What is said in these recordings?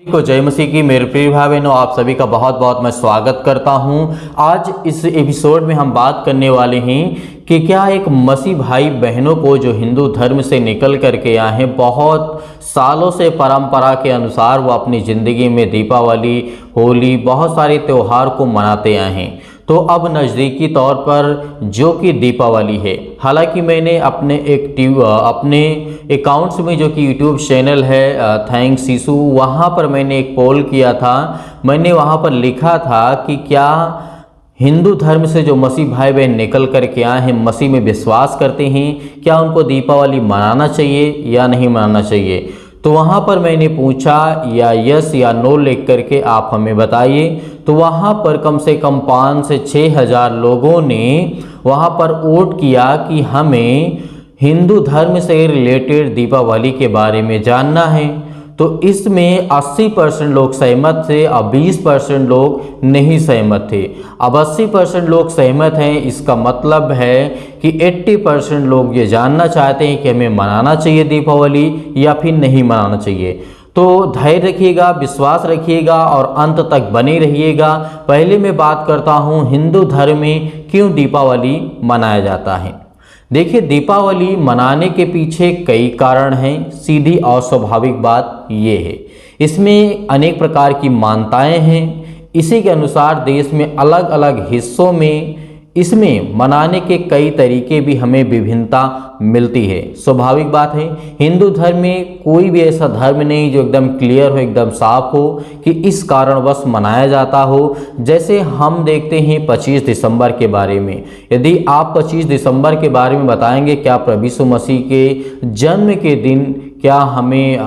को जय मसीह की मेरे प्रिय भाई बहनों, आप सभी का बहुत बहुत मैं स्वागत करता हूं। आज इस एपिसोड में हम बात करने वाले हैं कि क्या एक मसीह भाई बहनों को जो हिंदू धर्म से निकल करके आए हैं, बहुत सालों से परंपरा के अनुसार वो अपनी ज़िंदगी में दीपावली, होली, बहुत सारे त्यौहार को मनाते आए हैं। तो अब नज़दीकी तौर पर जो कि दीपावली है, हालांकि मैंने अपने अपने अकाउंट्स में जो कि यूट्यूब चैनल है थैंक्स यीशु, वहाँ पर मैंने एक पोल किया था। मैंने वहाँ पर लिखा था कि क्या हिंदू धर्म से जो मसीह भाई बहन निकल कर के आए हैं, मसीह में विश्वास करते हैं, क्या उनको दीपावली मनाना चाहिए या नहीं मनाना चाहिए। तो वहाँ पर मैंने पूछा या यस या नो लिख करके आप हमें बताइए। तो वहाँ पर कम से कम 5 से 6 हज़ार लोगों ने वहाँ पर वोट किया कि हमें हिंदू धर्म से रिलेटेड दीपावली के बारे में जानना है। तो इसमें 80% लोग सहमत थे और 20% लोग नहीं सहमत थे। अब 80% लोग सहमत हैं, इसका मतलब है कि 80% लोग ये जानना चाहते हैं कि हमें मनाना चाहिए दीपावली या फिर नहीं मनाना चाहिए। तो धैर्य रखिएगा, विश्वास रखिएगा और अंत तक बने रहिएगा। पहले मैं बात करता हूँ हिंदू धर्म में क्यों दीपावली मनाया जाता है। देखिए, दीपावली मनाने के पीछे कई कारण हैं। सीधी और स्वाभाविक बात ये है, इसमें अनेक प्रकार की मान्यताएं हैं। इसी के अनुसार देश में अलग अलग हिस्सों में इसमें मनाने के कई तरीके भी हमें विभिन्नता मिलती है। स्वाभाविक बात है, हिंदू धर्म में कोई भी ऐसा धर्म नहीं जो एकदम क्लियर हो, एकदम साफ हो कि इस कारणवश मनाया जाता हो। जैसे हम देखते हैं 25 दिसंबर के बारे में, यदि आप 25 दिसंबर के बारे में बताएंगे क्या प्रभु यीशु मसीह के जन्म के दिन क्या हमें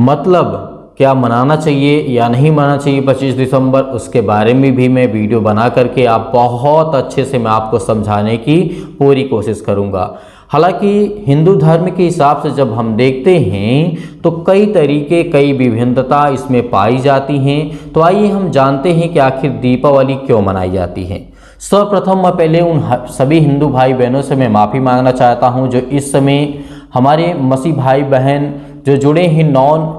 मतलब क्या मनाना चाहिए या नहीं मनाना चाहिए 25 दिसंबर, उसके बारे में भी मैं वीडियो बना करके आप बहुत अच्छे से मैं आपको समझाने की पूरी कोशिश करूंगा। हालांकि हिंदू धर्म के हिसाब से जब हम देखते हैं तो कई तरीके, कई विभिन्नता इसमें पाई जाती हैं। तो आइए हम जानते हैं कि आखिर दीपावली क्यों मनाई जाती है। सर्वप्रथम मैं पहले उन सभी हिंदू भाई बहनों से मैं माफ़ी मांगना चाहता हूं जो इस समय हमारे मसीह भाई बहन जो जुड़े हैं, नॉन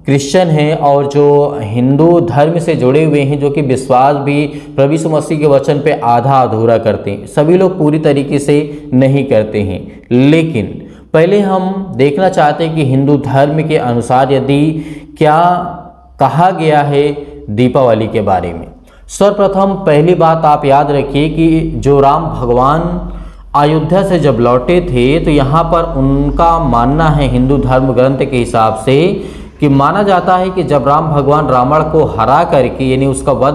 क्रिश्चियन हैं और जो हिंदू धर्म से जुड़े हुए हैं, जो कि विश्वास भी प्रभु यीशु मसीह के वचन पे आधा अधूरा करते हैं। सभी लोग पूरी तरीके से नहीं करते हैं, लेकिन पहले हम देखना चाहते हैं कि हिंदू धर्म के अनुसार यदि क्या कहा गया है दीपावली के बारे में। सर्वप्रथम पहली बात आप याद रखिए कि जो राम भगवान अयोध्या से जब लौटे थे तो यहाँ पर उनका मानना है हिंदू धर्म ग्रंथ के हिसाब से कि माना जाता है कि जब राम भगवान रावण को हरा करके, यानी उसका वध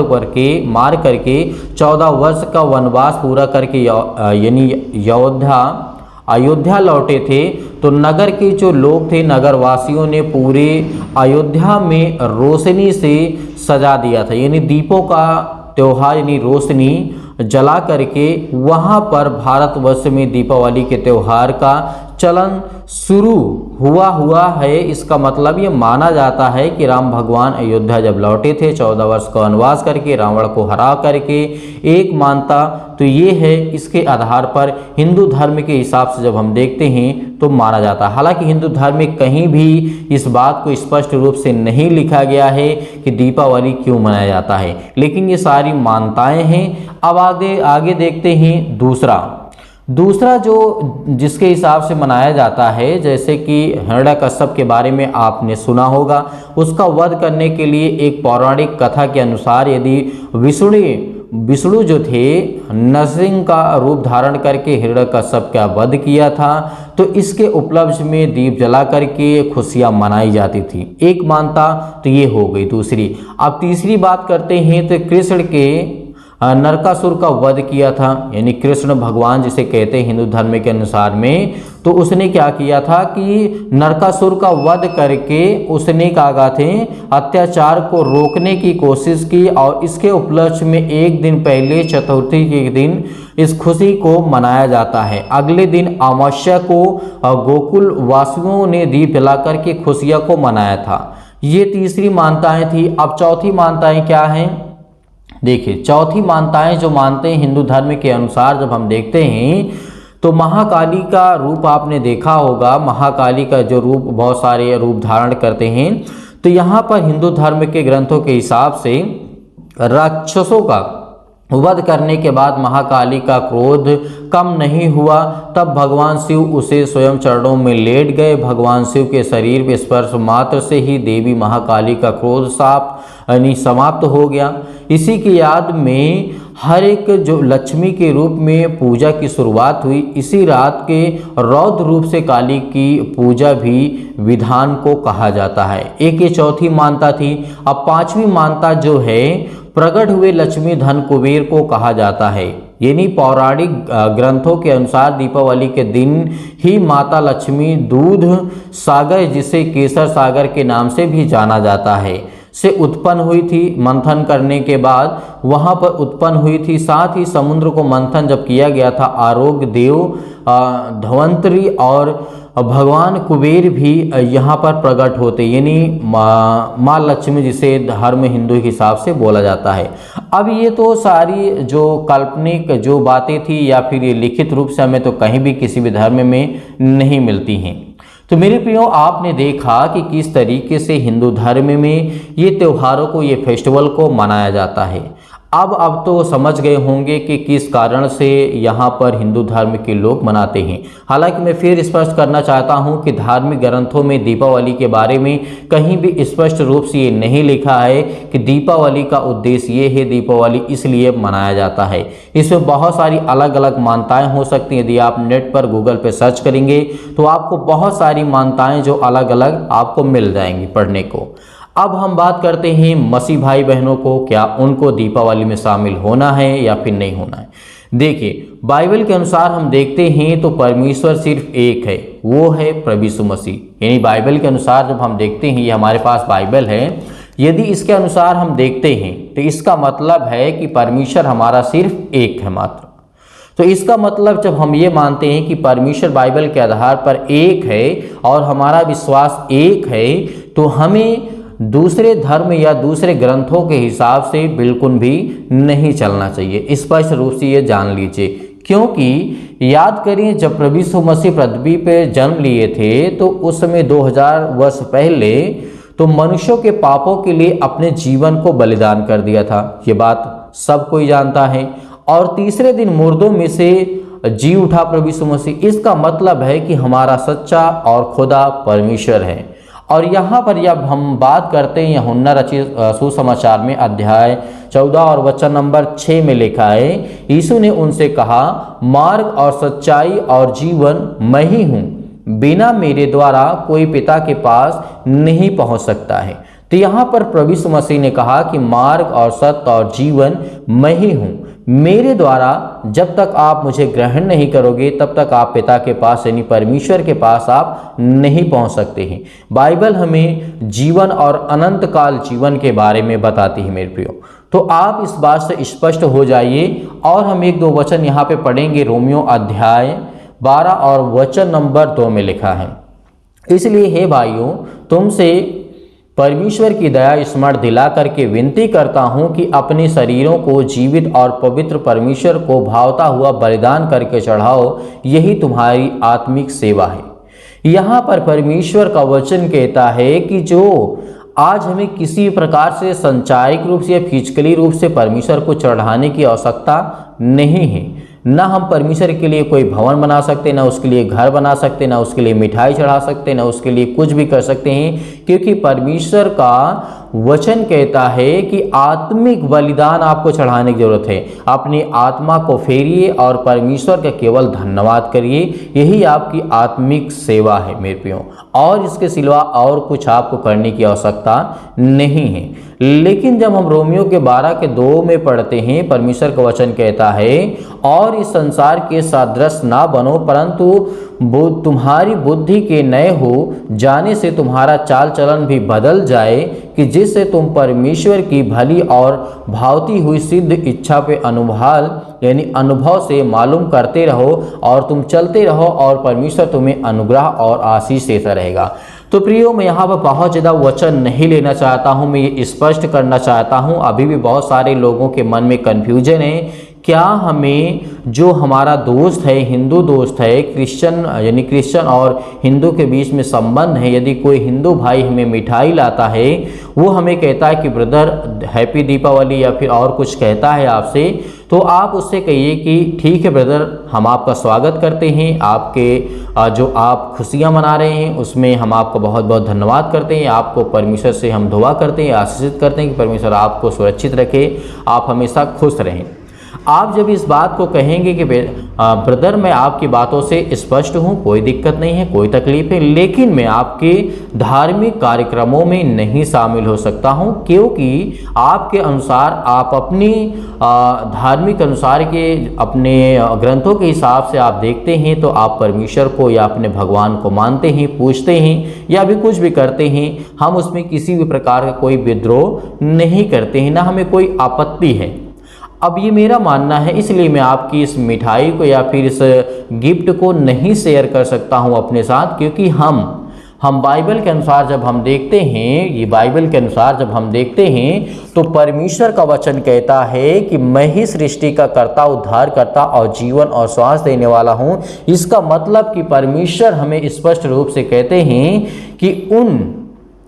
करके मार करके 14 वर्ष का वनवास पूरा करके यानी अयोध्या लौटे थे, तो नगर के जो लोग थे, नगर वासियों ने पूरे अयोध्या में रोशनी से सजा दिया था। यानी दीपों का त्यौहार, यानी रोशनी जला करके वहाँ पर भारतवर्ष में दीपावली के त्यौहार का चलन शुरू हुआ है। इसका मतलब ये माना जाता है कि राम भगवान अयोध्या जब लौटे थे 14 वर्ष का वनवास करके, रावण को हरा करके, एक मानता तो ये है। इसके आधार पर हिंदू धर्म के हिसाब से जब हम देखते हैं तो माना जाता है। हालांकि हिंदू धर्म में कहीं भी इस बात को स्पष्ट रूप से नहीं लिखा गया है कि दीपावली क्यों मनाया जाता है, लेकिन ये सारी मान्यताएं हैं। अब आगे देखते हैं दूसरा जो जिसके हिसाब से मनाया जाता है, जैसे कि हिरण्यकश्यप के बारे में आपने सुना होगा। उसका वध करने के लिए एक पौराणिक कथा के अनुसार यदि विष्णु जो थे नरसिंह का रूप धारण करके हिरण्यकश्यप का वध किया था, तो इसके उपलक्ष्य में दीप जला करके खुशियां मनाई जाती थी। एक मानता तो ये हो गई। दूसरी, अब तीसरी बात करते हैं तो कृष्ण के नरकासुर का वध किया था, यानी कृष्ण भगवान जिसे कहते हैं हिंदू धर्म के अनुसार में, तो उसने क्या किया था कि नरकासुर का वध करके उसने क्या थे अत्याचार को रोकने की कोशिश की। और इसके उपलक्ष्य में एक दिन पहले चतुर्थी के दिन इस खुशी को मनाया जाता है। अगले दिन अमावस्या को गोकुल वासियों ने दीप जला करके खुशियां को मनाया था। ये तीसरी मान्यताएं थी। अब चौथी मान्यताएं क्या हैं। देखिए, चौथी मान्यताएं जो मानते हैं हिंदू धर्म के अनुसार जब हम देखते हैं तो महाकाली का रूप आपने देखा होगा। महाकाली का जो रूप बहुत सारे रूप धारण करते हैं, तो यहाँ पर हिंदू धर्म के ग्रंथों के हिसाब से राक्षसों का वध करने के बाद महाकाली का क्रोध कम नहीं हुआ, तब भगवान शिव उसे स्वयं चरणों में लेट गए। भगवान शिव के शरीर पे स्पर्श मात्र से ही देवी महाकाली का क्रोध समाप्त हो गया। इसी की याद में हर एक जो लक्ष्मी के रूप में पूजा की शुरुआत हुई, इसी रात के रौद्र रूप से काली की पूजा भी विधान को कहा जाता है। एक ये चौथी मान्यता थी। अब पांचवी मान्यता जो है प्रकट हुए लक्ष्मी धन कुबेर को कहा जाता है। यानी पौराणिक ग्रंथों के अनुसार दीपावली के दिन ही माता लक्ष्मी दूध सागर, जिसे केसर सागर के नाम से भी जाना जाता है, से उत्पन्न हुई थी। मंथन करने के बाद वहां पर उत्पन्न हुई थी। साथ ही समुद्र को मंथन जब किया गया था, आरोग्य देव धन्वंतरी और भगवान कुबेर भी यहाँ पर प्रकट होते, यानी माँ लक्ष्मी, जिसे धर्म हिंदू के हिसाब से बोला जाता है। अब ये तो सारी जो काल्पनिक जो बातें थी या फिर ये लिखित रूप से हमें तो कहीं भी किसी भी धर्म में नहीं मिलती हैं। तो मेरे प्रियो, आपने देखा कि किस तरीके से हिंदू धर्म में ये त्योहारों को, ये फेस्टिवल को मनाया जाता है। अब तो समझ गए होंगे कि किस कारण से यहाँ पर हिंदू धर्म के लोग मनाते हैं। हालांकि मैं फिर स्पष्ट करना चाहता हूँ कि धार्मिक ग्रंथों में दीपावली के बारे में कहीं भी स्पष्ट रूप से ये नहीं लिखा है कि दीपावली का उद्देश्य ये है, दीपावली इसलिए मनाया जाता है। इसमें बहुत सारी अलग अलग मान्यताएं हो सकती हैं। यदि आप नेट पर गूगल पे सर्च करेंगे तो आपको बहुत सारी मान्यताएं जो अलग अलग आपको मिल जाएंगी पढ़ने को। अब हम बात करते हैं मसीह भाई बहनों को, क्या उनको दीपावली में शामिल होना है या फिर नहीं होना है। देखिए, बाइबल के अनुसार हम देखते हैं तो परमेश्वर सिर्फ एक है, वो है प्रभु यीशु मसीह। यानी बाइबल के अनुसार जब हम देखते हैं, ये हमारे पास बाइबल है, यदि इसके अनुसार हम देखते हैं तो इसका मतलब है कि परमेश्वर हमारा सिर्फ एक है मात्र। तो इसका मतलब जब हम ये मानते हैं कि परमेश्वर बाइबल के आधार पर एक है और हमारा विश्वास एक है, तो हमें दूसरे धर्म या दूसरे ग्रंथों के हिसाब से बिल्कुल भी नहीं चलना चाहिए। स्पष्ट रूप से ये जान लीजिए, क्योंकि याद करिए जब प्रभु यीशु मसीह पृथ्वी पे जन्म लिए थे तो उस समय 2000 वर्ष पहले तो मनुष्यों के पापों के लिए अपने जीवन को बलिदान कर दिया था। ये बात सब कोई जानता है। और तीसरे दिन मुर्दों में से जी उठा प्रभु यीशु मसीह। इसका मतलब है कि हमारा सच्चा और खुदा परमेश्वर है। और यहाँ पर जब हम बात करते हैं यूहन्ना रचित सुसमाचार में अध्याय 14 और वचन नंबर 6 में लिखा है, यीशु ने उनसे कहा, मार्ग और सच्चाई और जीवन मैं ही हूँ, बिना मेरे द्वारा कोई पिता के पास नहीं पहुँच सकता है। तो यहाँ पर प्रभु यीशु मसीह ने कहा कि मार्ग और सत्य और जीवन मैं ही हूँ। मेरे द्वारा जब तक आप मुझे ग्रहण नहीं करोगे तब तक आप पिता के पास यानी परमेश्वर के पास आप नहीं पहुंच सकते हैं। बाइबल हमें जीवन और अनंत काल जीवन के बारे में बताती है मेरे प्रियो। तो आप इस बात से स्पष्ट हो जाइए। और हम एक दो वचन यहाँ पे पढ़ेंगे। रोमियो अध्याय 12 और वचन नंबर 2 में लिखा है, इसलिए हे भाइयों, तुमसे परमेश्वर की दया स्मरण दिला करके विनती करता हूं कि अपने शरीरों को जीवित और पवित्र परमेश्वर को भावता हुआ बलिदान करके चढ़ाओ, यही तुम्हारी आत्मिक सेवा है। यहाँ पर परमेश्वर का वचन कहता है कि जो आज हमें किसी प्रकार से संचारिक रूप से या फिजिकली रूप से परमेश्वर को चढ़ाने की आवश्यकता नहीं है। ना हम परमेश्वर के लिए कोई भवन बना सकते, ना उसके लिए घर बना सकते, ना उसके लिए मिठाई चढ़ा सकते, ना उसके लिए कुछ भी कर सकते हैं, क्योंकि परमेश्वर का वचन कहता है कि आत्मिक बलिदान आपको चढ़ाने की जरूरत है। अपनी आत्मा को फेरिए और परमेश्वर का केवल धन्यवाद करिए, यही आपकी आत्मिक सेवा है मेरे प्रियो। और इसके सिवा और कुछ आपको करने की आवश्यकता नहीं है। लेकिन जब हम रोमियो के 12 के 2 में पढ़ते हैं, परमेश्वर का वचन कहता है, और इस संसार के सादृश ना बनो, परंतु तुम्हारी बुद्धि के नए हो जाने से तुम्हारा चाल चलन भी बदल जाए, कि जिससे तुम परमेश्वर की भली और भावती हुई सिद्ध इच्छा पे अनुभव से मालूम करते रहो, और तुम चलते रहो, और परमेश्वर तुम्हें अनुग्रह और आशीष देता रहेगा। तो प्रियो, मैं यहाँ पर बहुत ज़्यादा वचन नहीं लेना चाहता हूँ, मैं ये स्पष्ट करना चाहता हूँ। अभी भी बहुत सारे लोगों के मन में कन्फ्यूजन है क्या हमें जो हमारा दोस्त है, हिंदू दोस्त है, क्रिश्चियन यानी क्रिश्चियन और हिंदू के बीच में संबंध है, यदि कोई हिंदू भाई हमें मिठाई लाता है, वो हमें कहता है कि ब्रदर हैप्पी दीपावली या फिर और कुछ कहता है आपसे, तो आप उससे कहिए कि ठीक है ब्रदर, हम आपका स्वागत करते हैं, आपके जो आप खुशियाँ मना रहे हैं उसमें हम आपको बहुत बहुत धन्यवाद करते हैं, आपको परमेश्वर से हम दुआ करते हैं, आशीषित करते हैं कि परमेश्वर आपको सुरक्षित रखे, आप हमेशा खुश रहें। आप जब इस बात को कहेंगे कि ब्रदर मैं आपकी बातों से स्पष्ट हूँ, कोई दिक्कत नहीं है, कोई तकलीफ है, लेकिन मैं आपके धार्मिक कार्यक्रमों में नहीं शामिल हो सकता हूँ, क्योंकि आपके अनुसार आप अपनी धार्मिक अनुसार के अपने ग्रंथों के हिसाब से आप देखते हैं तो आप परमेश्वर को या अपने भगवान को मानते हैं, पूजते हैं या भी कुछ भी करते हैं। हम उसमें किसी भी प्रकार का कोई विद्रोह नहीं करते हैं, ना हमें कोई आपत्ति है। अब ये मेरा मानना है, इसलिए मैं आपकी इस मिठाई को या फिर इस गिफ्ट को नहीं शेयर कर सकता हूँ अपने साथ, क्योंकि हम बाइबल के अनुसार जब हम देखते हैं, ये बाइबल के अनुसार जब हम देखते हैं तो परमेश्वर का वचन कहता है कि मैं ही सृष्टि का कर्ता, उद्धार करता और जीवन और श्वास देने वाला हूँ। इसका मतलब कि परमेश्वर हमें स्पष्ट रूप से कहते हैं कि उन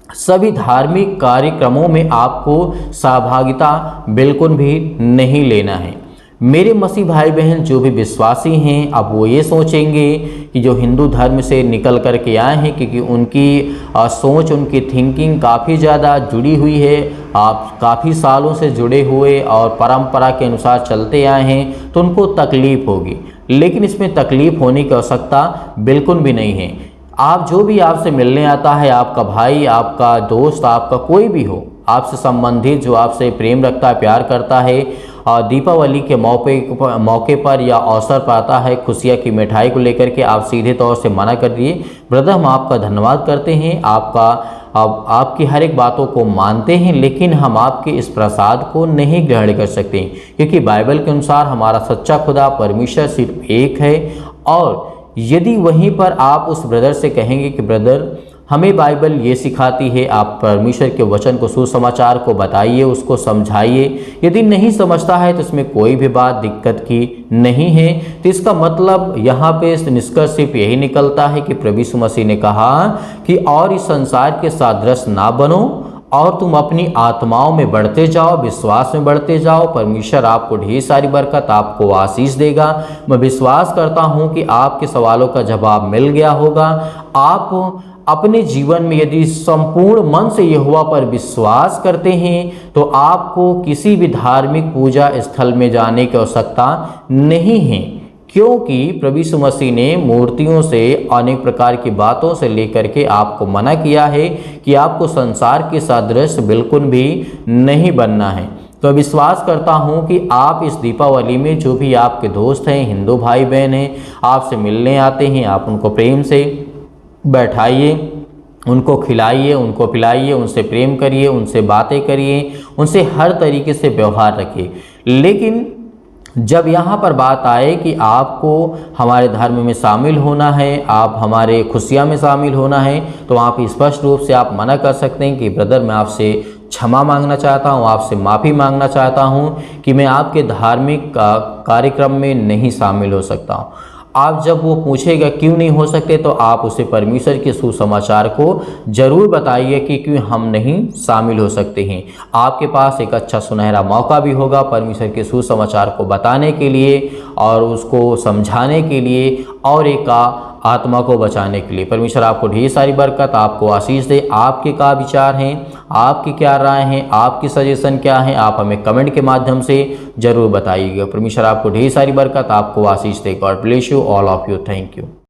सभी धार्मिक कार्यक्रमों में आपको सहभागिता बिल्कुल भी नहीं लेना है। मेरे मसीह भाई बहन जो भी विश्वासी हैं, अब वो ये सोचेंगे कि जो हिंदू धर्म से निकल कर के आए हैं, क्योंकि उनकी सोच, उनकी थिंकिंग काफ़ी ज़्यादा जुड़ी हुई है, आप काफ़ी सालों से जुड़े हुए और परंपरा के अनुसार चलते आए हैं, तो उनको तकलीफ़ होगी। लेकिन इसमें तकलीफ़ होने की आवश्यकता बिल्कुल भी नहीं है। आप जो भी आपसे मिलने आता है, आपका भाई, आपका दोस्त, आपका कोई भी हो, आपसे संबंधित जो आपसे प्रेम रखता है, प्यार करता है, दीपावली के मौके पर या अवसर पर आता है खुशियाँ की मिठाई को लेकर के, आप सीधे तौर से मना कर दिए, ब्रदर हम आपका धन्यवाद करते हैं, आपकी हर एक बातों को मानते हैं, लेकिन हम आपके इस प्रसाद को नहीं ग्रहण कर सकते, क्योंकि बाइबल के अनुसार हमारा सच्चा खुदा परमेश्वर सिर्फ एक है। और यदि वहीं पर आप उस ब्रदर से कहेंगे कि ब्रदर हमें बाइबल ये सिखाती है, आप परमेश्वर के वचन को, सुसमाचार को बताइए, उसको समझाइए, यदि नहीं समझता है तो इसमें कोई भी बात दिक्कत की नहीं है। तो इसका मतलब यहाँ पे निष्कर्ष सिर्फ यही निकलता है कि प्रभु यीशु मसीह ने कहा कि और इस संसार के सादृश्य ना बनो और तुम अपनी आत्माओं में बढ़ते जाओ, विश्वास में बढ़ते जाओ, परमेश्वर आपको ढेर सारी बरकत, आपको आशीष देगा। मैं विश्वास करता हूँ कि आपके सवालों का जवाब मिल गया होगा। आप अपने जीवन में यदि संपूर्ण मन से यहोवा पर विश्वास करते हैं तो आपको किसी भी धार्मिक पूजा स्थल में जाने की आवश्यकता नहीं है, क्योंकि प्रभु यीशु मसीह ने मूर्तियों से, अनेक प्रकार की बातों से लेकर के आपको मना किया है कि आपको संसार के सादृश्य बिल्कुल भी नहीं बनना है। तो विश्वास करता हूँ कि आप इस दीपावली में जो भी आपके दोस्त हैं, हिंदू भाई बहन हैं, आपसे मिलने आते हैं, आप उनको प्रेम से बैठाइए, उनको खिलाइए, उनको पिलाइए, उनसे प्रेम करिए, उनसे बातें करिए, उनसे हर तरीके से व्यवहार रखिए। लेकिन जब यहाँ पर बात आए कि आपको हमारे धर्म में शामिल होना है, आप हमारे खुशियाँ में शामिल होना है, तो आप स्पष्ट रूप से आप मना कर सकते हैं कि ब्रदर मैं आपसे क्षमा मांगना चाहता हूँ, आपसे माफ़ी मांगना चाहता हूँ कि मैं आपके धार्मिक कार्यक्रम में नहीं शामिल हो सकता हूँ। आप जब वो पूछेगा क्यों नहीं हो सकते, तो आप उसे परमेश्वर के सुसमाचार को जरूर बताइए कि क्यों हम नहीं शामिल हो सकते हैं। आपके पास एक अच्छा सुनहरा मौका भी होगा परमेश्वर के सुसमाचार को बताने के लिए और उसको समझाने के लिए और एक आत्मा को बचाने के लिए। परमेश्वर आपको ढेर सारी बरकत, आपको आशीष दे। आपके क्या विचार हैं, आपकी क्या राय हैं, आपकी सजेशन क्या है, आप हमें कमेंट के माध्यम से जरूर बताइएगा। परमेश्वर आपको ढेर सारी बरकत, आपको आशीष दे। God bless you all of you. Thank you.